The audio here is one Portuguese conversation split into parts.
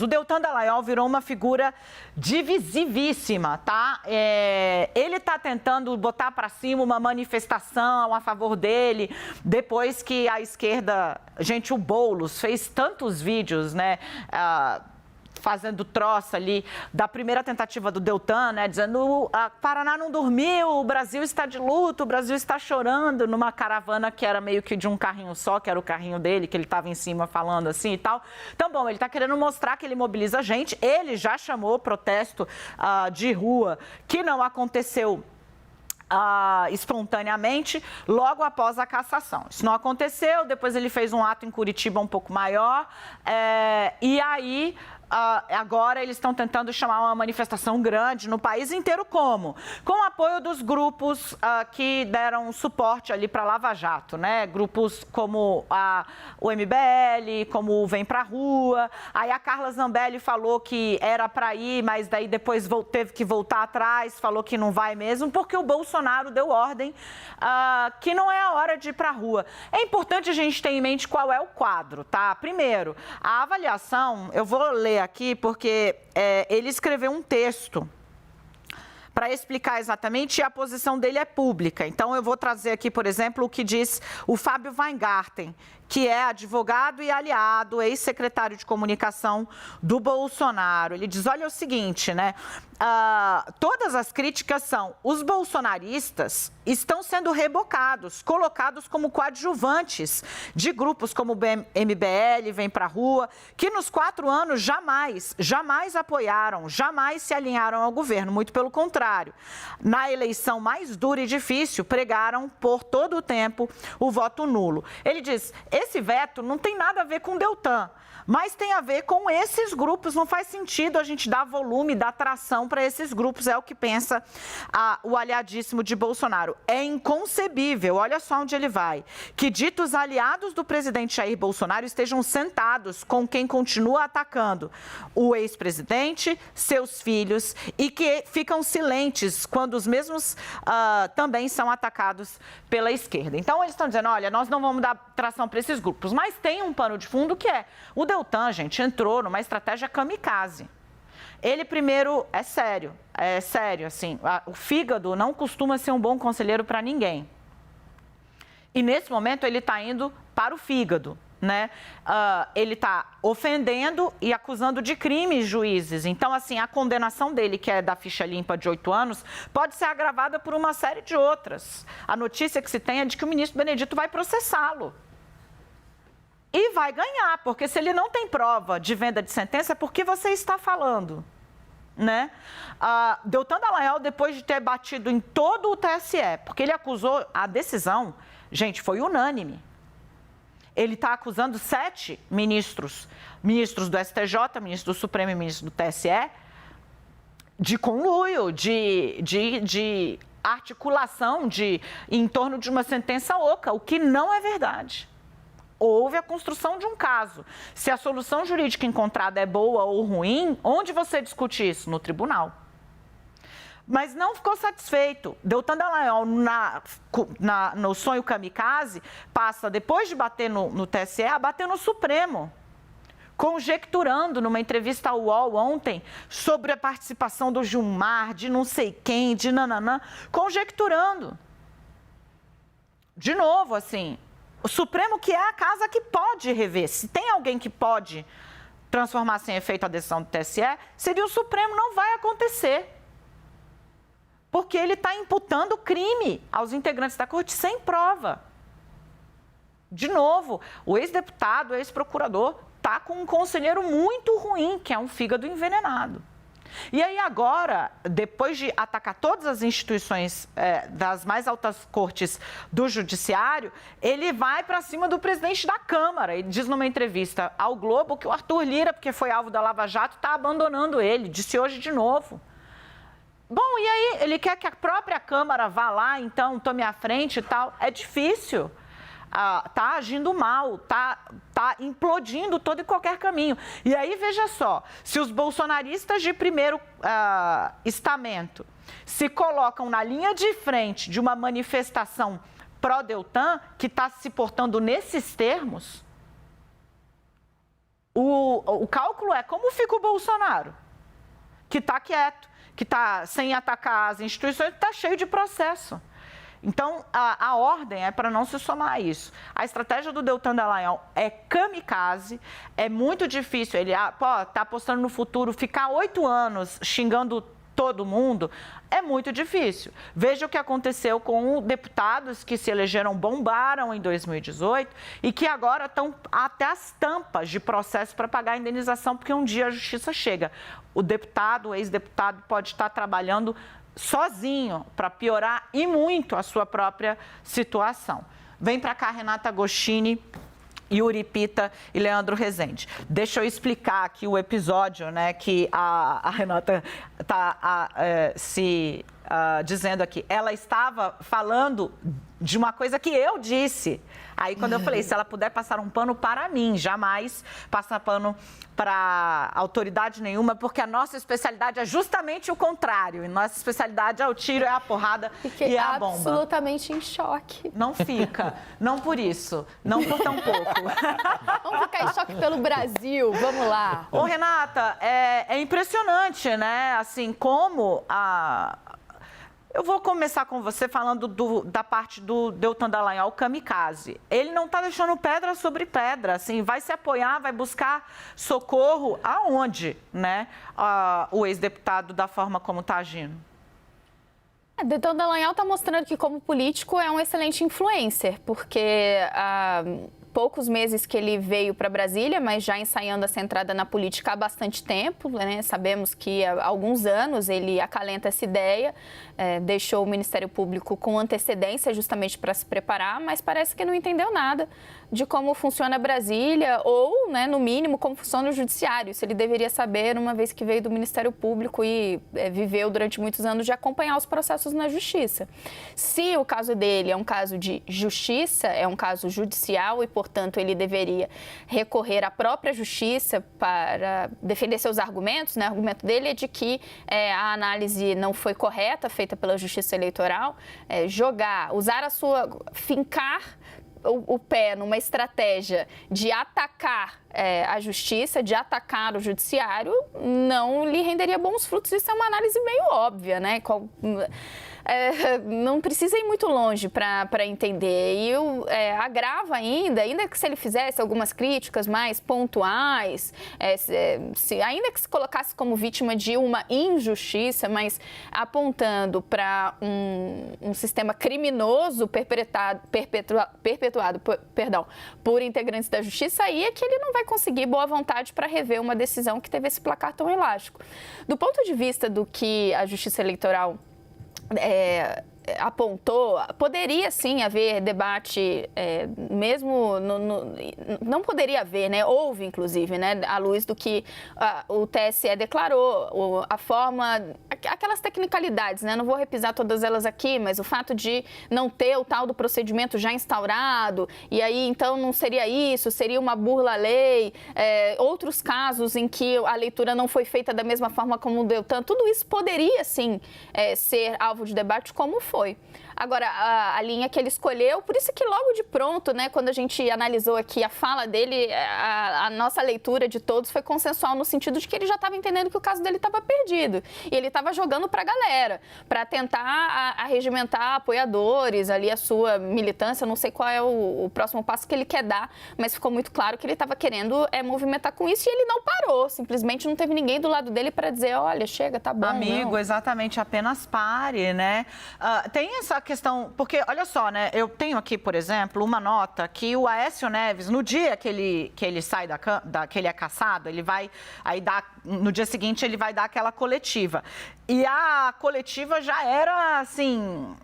O Deltan Dallagnol virou uma figura divisivíssima, tá? Ele está tentando botar para cima uma manifestação a favor dele, depois que a esquerda, gente, o Boulos fez tantos vídeos, né? Fazendo troça ali da primeira tentativa do Deltan, né, dizendo Paraná não dormiu, o Brasil está de luto, o Brasil está chorando, numa caravana que era meio que de um carrinho só, que era o carrinho dele, que ele estava em cima falando assim e tal. Então, bom, ele está querendo mostrar que ele mobiliza gente, ele já chamou protesto de rua, que não aconteceu espontaneamente, logo após a cassação. Isso não aconteceu, depois ele fez um ato em Curitiba um pouco maior, e aí agora eles estão tentando chamar uma manifestação grande no país inteiro. Como? Com o apoio dos grupos que deram suporte ali para Lava Jato, né? Grupos como o MBL, como o Vem Pra Rua. Aí a Carla Zambelli falou que era para ir, mas daí depois teve que voltar atrás, falou que não vai mesmo, porque o Bolsonaro deu ordem que não é a hora de ir pra rua. É importante a gente ter em mente qual é o quadro, tá? Primeiro, a avaliação, eu vou ler aqui porque ele escreveu um texto para explicar exatamente, e a posição dele é pública. Então, eu vou trazer aqui, por exemplo, o que diz o Fábio Weingarten, que é advogado e aliado, ex-secretário de comunicação do Bolsonaro. Ele diz, olha o seguinte, né? Todas as críticas são, os bolsonaristas estão sendo rebocados, colocados como coadjuvantes de grupos como o MBL, Vem Pra Rua, que nos 4 anos jamais apoiaram, jamais se alinharam ao governo, muito pelo contrário. Na eleição mais dura e difícil, pregaram por todo o tempo o voto nulo. Ele diz, esse veto não tem nada a ver com o Deltan, mas tem a ver com esses grupos. Não faz sentido a gente dar volume, dar tração para esses grupos, é o que pensa o aliadíssimo de Bolsonaro. É inconcebível, olha só onde ele vai, que ditos aliados do presidente Jair Bolsonaro estejam sentados com quem continua atacando o ex-presidente, seus filhos, e que ficam silentes quando os mesmos também são atacados pela esquerda. Então, eles estão dizendo, olha, nós não vamos dar tração para esses grupos, mas tem um pano de fundo que é o Deltan, gente, entrou numa estratégia kamikaze. Ele primeiro, é sério, assim, o fígado não costuma ser um bom conselheiro para ninguém. E nesse momento ele está indo para o fígado, né? Ele está ofendendo e acusando de crimes juízes. Então, assim, a condenação dele, que é da ficha limpa de 8 anos, pode ser agravada por uma série de outras. A notícia que se tem é de que o ministro Benedito vai processá-lo. E vai ganhar, porque se ele não tem prova de venda de sentença, por que você está falando? Né? Deltan Dallagnol, depois de ter batido em todo o TSE, porque ele acusou, a decisão, gente, foi unânime. Ele está acusando 7 ministros do STJ, ministro do Supremo e ministro do TSE, de conluio, de articulação em torno de uma sentença oca, o que não é verdade. Houve a construção de um caso. Se a solução jurídica encontrada é boa ou ruim, onde você discute isso? No tribunal. Mas não ficou satisfeito. Deltan Dallagnol, no sonho kamikaze, passa, depois de bater no TSE, a bater no Supremo. Conjecturando, numa entrevista ao UOL ontem, sobre a participação do Gilmar, de não sei quem, de nananã, conjecturando. De novo, assim, o Supremo, que é a casa que pode rever. Se tem alguém que pode transformar sem efeito a decisão do TSE, seria o Supremo. Não vai acontecer. Porque ele está imputando crime aos integrantes da corte sem prova. De novo, o ex-deputado, o ex-procurador, está com um conselheiro muito ruim, que é um fígado envenenado. E aí agora, depois de atacar todas as instituições das mais altas cortes do judiciário, ele vai para cima do presidente da Câmara. Ele diz numa entrevista ao Globo que o Arthur Lira, porque foi alvo da Lava Jato, está abandonando ele. Disse hoje de novo. Bom, e aí ele quer que a própria Câmara vá lá, então, tome a frente e tal. É difícil. Está agindo mal, está implodindo todo e qualquer caminho. E aí, veja só, se os bolsonaristas de primeiro estamento se colocam na linha de frente de uma manifestação pró-Deltan, que está se portando nesses termos, O cálculo é como fica o Bolsonaro, que está quieto, que está sem atacar as instituições, está cheio de processo. Então, a ordem é para não se somar a isso. A estratégia do Deltan Dallagnol é kamikaze, é muito difícil. Ele está apostando no futuro, ficar 8 anos xingando todo mundo é muito difícil. Veja o que aconteceu com deputados que se elegeram, bombaram em 2018 e que agora estão até as tampas de processo para pagar a indenização, porque um dia a justiça chega. O deputado, o ex-deputado pode estar trabalhando sozinho para piorar e muito a sua própria situação. Vem para cá, Renata Agostini, Yuri Pita e Leandro Rezende. Deixa eu explicar aqui o episódio, né, que a Renata está dizendo aqui. Ela estava falando de uma coisa que eu disse. Aí, quando eu falei, se ela puder passar um pano para mim, jamais passar pano para autoridade nenhuma, porque a nossa especialidade é justamente o contrário. E nossa especialidade é o tiro, é a porrada e é a bomba. Absolutamente em choque. Não fica. Não por isso. Não por tão pouco. Vamos ficar em choque pelo Brasil. Vamos lá. Ô, Renata, é impressionante, né? Assim, como Eu vou começar com você falando da parte do Deltan Dallagnol, kamikaze. Ele não está deixando pedra sobre pedra, assim, vai se apoiar, vai buscar socorro aonde, né? O ex-deputado da forma como está agindo. Deltan Dallagnol está mostrando que, como político, é um excelente influencer, porque há poucos meses que ele veio para Brasília, mas já ensaiando essa entrada na política há bastante tempo, né? Sabemos que há alguns anos ele acalenta essa ideia, deixou o Ministério Público com antecedência justamente para se preparar, mas parece que não entendeu nada de como funciona Brasília ou, né, no mínimo, como funciona o Judiciário. Isso ele deveria saber, uma vez que veio do Ministério Público e viveu durante muitos anos de acompanhar os processos na Justiça. Se o caso dele é um caso de justiça, é um caso judicial e, portanto, ele deveria recorrer à própria Justiça para defender seus argumentos, né? O argumento dele é de que a análise não foi correta, feita pela Justiça Eleitoral, fincar o pé numa estratégia de atacar a justiça, de atacar o judiciário, não lhe renderia bons frutos. Isso é uma análise meio óbvia, né? Não precisa ir muito longe para entender. E agrava ainda que se ele fizesse algumas críticas mais pontuais, ainda que se colocasse como vítima de uma injustiça, mas apontando para um sistema criminoso perpetuado por integrantes da justiça, aí é que ele não vai conseguir boa vontade para rever uma decisão que teve esse placar tão elástico. Do ponto de vista do que a Justiça Eleitoral apontou, poderia sim haver debate, mesmo não poderia haver, né? Houve, inclusive, né? À luz do que o TSE declarou, a forma, aquelas tecnicalidades, né? Não vou repisar todas elas aqui, mas o fato de não ter o tal do procedimento já instaurado, e aí então não seria isso, seria uma burla à lei, outros casos em que a leitura não foi feita da mesma forma como o Deltan, tudo isso poderia sim ser alvo de debate, como foi. Agora, a linha que ele escolheu, por isso que logo de pronto, né, quando a gente analisou aqui a fala dele, a nossa leitura de todos foi consensual no sentido de que ele já estava entendendo que o caso dele estava perdido. E ele estava jogando para a galera, para tentar arregimentar apoiadores, ali a sua militância, não sei qual é o próximo passo que ele quer dar, mas ficou muito claro que ele estava querendo movimentar com isso e ele não parou, simplesmente não teve ninguém do lado dele para dizer, olha, chega, tá bom. Amigo, não. Exatamente, apenas pare, né? Tem essa questão, porque, olha só, né, eu tenho aqui, por exemplo, uma nota que o Aécio Neves, no dia que ele sai que ele é cassado, ele vai, aí no dia seguinte ele vai dar aquela coletiva. E a coletiva já era, assim,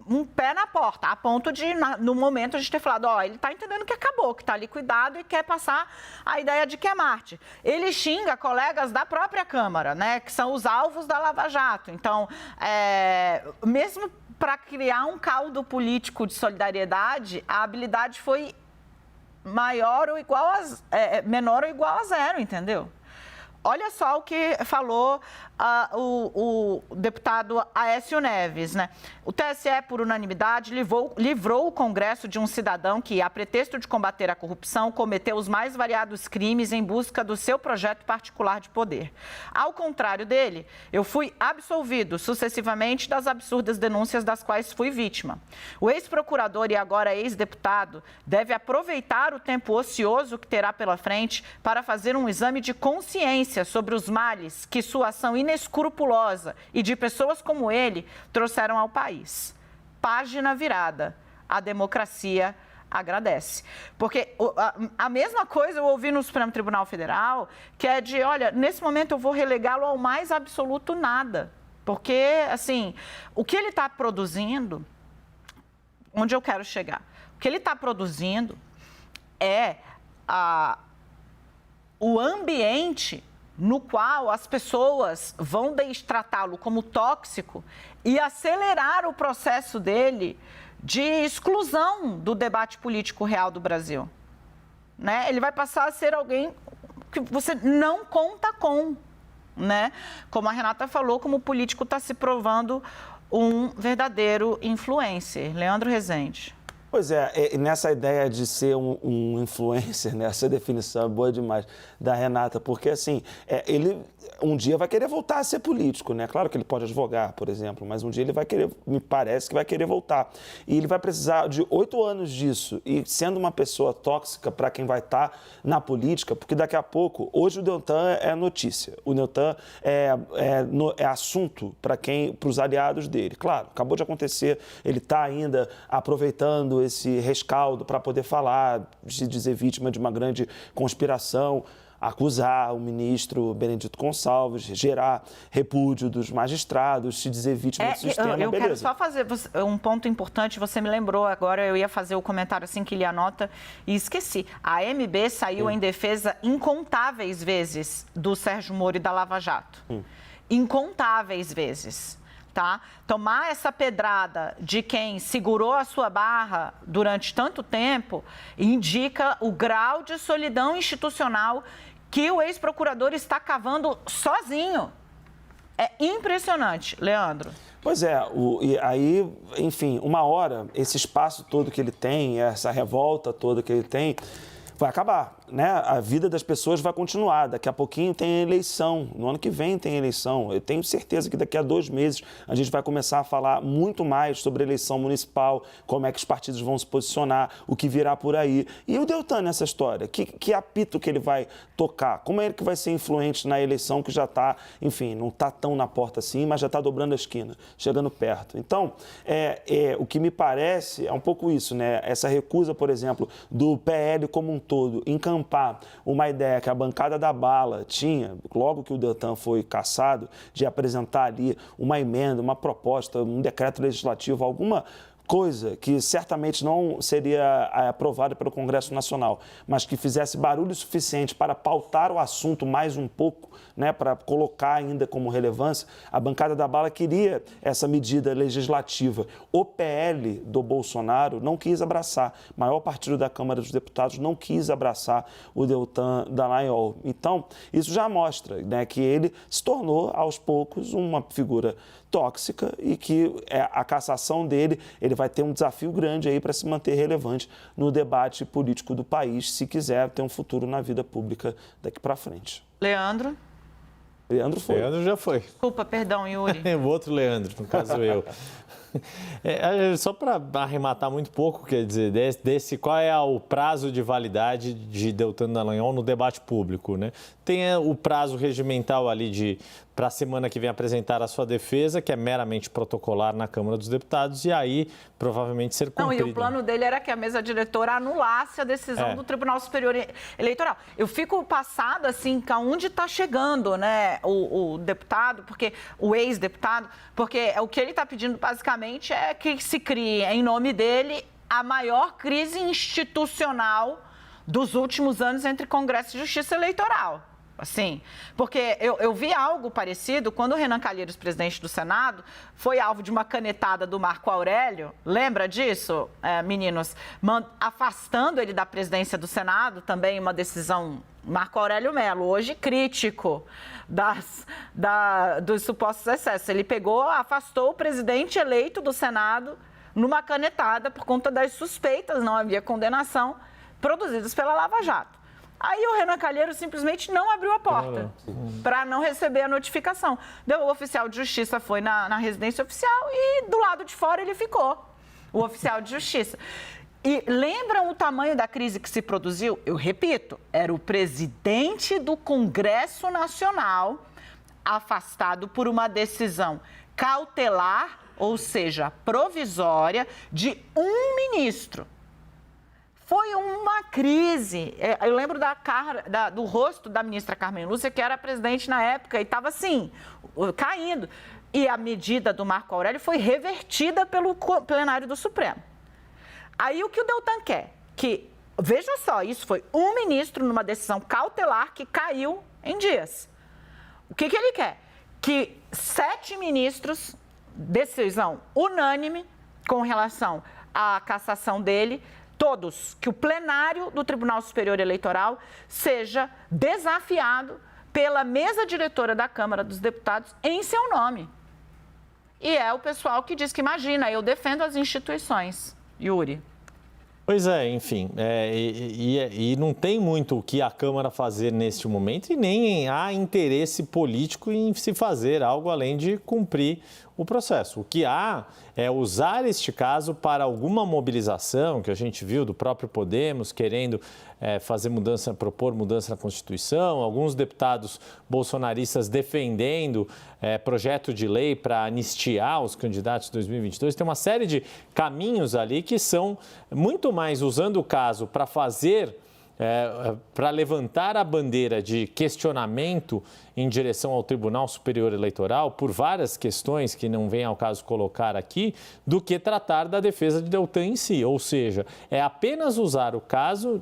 um pé na porta, a ponto de, no momento, a gente ter falado, ele está entendendo que acabou, que está liquidado e quer passar a ideia de que é Marte. Ele xinga colegas da própria Câmara, né, que são os alvos da Lava Jato. Então, mesmo para criar um caldo político de solidariedade, a habilidade foi menor ou igual a zero, entendeu? olha só o que falou o deputado Aécio Neves, né? O TSE, por unanimidade, livrou o Congresso de um cidadão que, a pretexto de combater a corrupção, cometeu os mais variados crimes em busca do seu projeto particular de poder. Ao contrário dele, eu fui absolvido sucessivamente das absurdas denúncias das quais fui vítima. O ex-procurador e agora ex-deputado deve aproveitar o tempo ocioso que terá pela frente para fazer um exame de consciência sobre os males que sua ação inescrupulosa e de pessoas como ele trouxeram ao país. Página virada. A democracia agradece. Porque a mesma coisa eu ouvi no Supremo Tribunal Federal, que é de, olha, nesse momento eu vou relegá-lo ao mais absoluto nada. Porque, assim, o que ele está produzindo, onde eu quero chegar? O que ele está produzindo é o ambiente no qual as pessoas vão tratá-lo como tóxico e acelerar o processo dele de exclusão do debate político real do Brasil. Né? Ele vai passar a ser alguém que você não conta com. Né? Como a Renata falou, como o político está se provando um verdadeiro influencer. Leandro Rezende. Pois é, nessa ideia de ser um influencer, né? Essa definição é boa demais da Renata, porque assim, ele um dia vai querer voltar a ser político, né? Claro que ele pode advogar, por exemplo, mas um dia ele vai querer, me parece que vai querer voltar. E ele vai precisar de 8 anos disso, e sendo uma pessoa tóxica para quem vai estar na política, porque daqui a pouco, hoje o Deltan é notícia, o Deltan é assunto para os aliados dele. Claro, acabou de acontecer, ele está ainda aproveitando esse rescaldo para poder falar, se dizer vítima de uma grande conspiração, acusar o ministro Benedito Gonçalves, gerar repúdio dos magistrados, se dizer vítima do sistema, eu beleza. quero só fazer um ponto importante, você me lembrou agora, eu ia fazer o comentário assim que li a nota e esqueci. A AMB saiu em defesa incontáveis vezes do Sérgio Moro e da Lava Jato. Incontáveis vezes. Tá? Tomar essa pedrada de quem segurou a sua barra durante tanto tempo indica o grau de solidão institucional que o ex-procurador está cavando sozinho. É impressionante, Leandro. Pois é, e aí, enfim, uma hora, esse espaço todo que ele tem, essa revolta toda que ele tem, vai acabar, né? A vida das pessoas vai continuar. Daqui a pouquinho tem eleição. No ano que vem tem eleição. Eu tenho certeza que daqui a 2 meses a gente vai começar a falar muito mais sobre a eleição municipal, como é que os partidos vão se posicionar, o que virá por aí. E o Deltan nessa história? Que apito que ele vai tocar? Como é ele que vai ser influente na eleição que já está, enfim, não está tão na porta assim, mas já está dobrando a esquina, chegando perto. Então, o que me parece é um pouco isso, né? Essa recusa, por exemplo, do PL como um todo, encampar uma ideia que a bancada da bala tinha, logo que o Deltan foi cassado, de apresentar ali uma emenda, uma proposta, um decreto legislativo, alguma coisa que certamente não seria aprovada pelo Congresso Nacional, mas que fizesse barulho suficiente para pautar o assunto mais um pouco, né, para colocar ainda como relevância, a bancada da bala queria essa medida legislativa. O PL do Bolsonaro não quis abraçar, o maior partido da Câmara dos Deputados não quis abraçar o Deltan Dallagnol. Então, isso já mostra, né, que ele se tornou, aos poucos, uma figura tóxica e que a cassação dele, ele vai ter um desafio grande aí para se manter relevante no debate político do país, se quiser ter um futuro na vida pública daqui para frente. Leandro? Leandro foi. Leandro já foi. Desculpa, perdão, Yuri. O outro Leandro, no caso eu. Só para arrematar muito pouco, quer dizer, qual é o prazo de validade de Deltan Dallagnol no debate público, né? Tem o prazo regimental ali para a semana que vem apresentar a sua defesa, que é meramente protocolar na Câmara dos Deputados, e aí provavelmente ser cumprido. Não, e o plano dele era que a mesa diretora anulasse a decisão do Tribunal Superior Eleitoral. Eu fico passada, assim, aonde está chegando, né, o deputado, porque o ex-deputado, porque o que ele está pedindo, basicamente, é que se crie, em nome dele, a maior crise institucional dos últimos anos entre Congresso e Justiça Eleitoral. assim, porque eu vi algo parecido quando o Renan Calheiros, presidente do Senado, foi alvo de uma canetada do Marco Aurélio, lembra disso, meninos? Afastando ele da presidência do Senado, também uma decisão, Marco Aurélio Mello, hoje crítico dos supostos excessos. Ele afastou o presidente eleito do Senado numa canetada por conta das suspeitas, não havia condenação, produzidas pela Lava Jato. Aí o Renan Calheiros simplesmente não abriu a porta para não receber a notificação. O oficial de justiça foi na residência oficial e do lado de fora ele ficou, o oficial de justiça. E lembram o tamanho da crise que se produziu? Eu repito, era o presidente do Congresso Nacional afastado por uma decisão cautelar, ou seja, provisória, de um ministro. Foi uma crise. Eu lembro do rosto da ministra Carmen Lúcia, que era presidente na época, e estava assim, caindo. E a medida do Marco Aurélio foi revertida pelo plenário do Supremo. Aí o que o Deltan quer? Que, veja só, isso foi um ministro numa decisão cautelar que caiu em dias. O que ele quer? Que 7 ministros, decisão unânime com relação à cassação dele, todos, que o plenário do Tribunal Superior Eleitoral seja desafiado pela mesa diretora da Câmara dos Deputados em seu nome. E é o pessoal que diz que, imagina, eu defendo as instituições. Yuri. Pois é, enfim, e não tem muito o que a Câmara fazer neste momento e nem há interesse político em se fazer algo além de cumprir o processo. O que há é usar este caso para alguma mobilização que a gente viu do próprio Podemos querendo propor mudança na Constituição, alguns deputados bolsonaristas defendendo projeto de lei para anistiar os candidatos de 2022. Tem uma série de caminhos ali que são muito mais usando o caso para para levantar a bandeira de questionamento em direção ao Tribunal Superior Eleitoral por várias questões que não vem ao caso colocar aqui, do que tratar da defesa de Deltan em si. Ou seja, é apenas usar o caso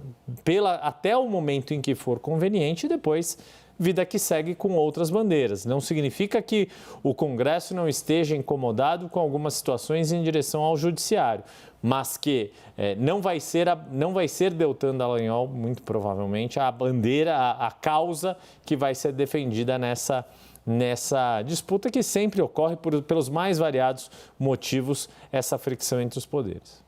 até o momento em que for conveniente e depois vida que segue com outras bandeiras. Não significa que o Congresso não esteja incomodado com algumas situações em direção ao Judiciário, mas que não vai ser Deltan Dallagnol, muito provavelmente, a bandeira, a causa que vai ser defendida nessa disputa que sempre ocorre pelos mais variados motivos, essa fricção entre os poderes.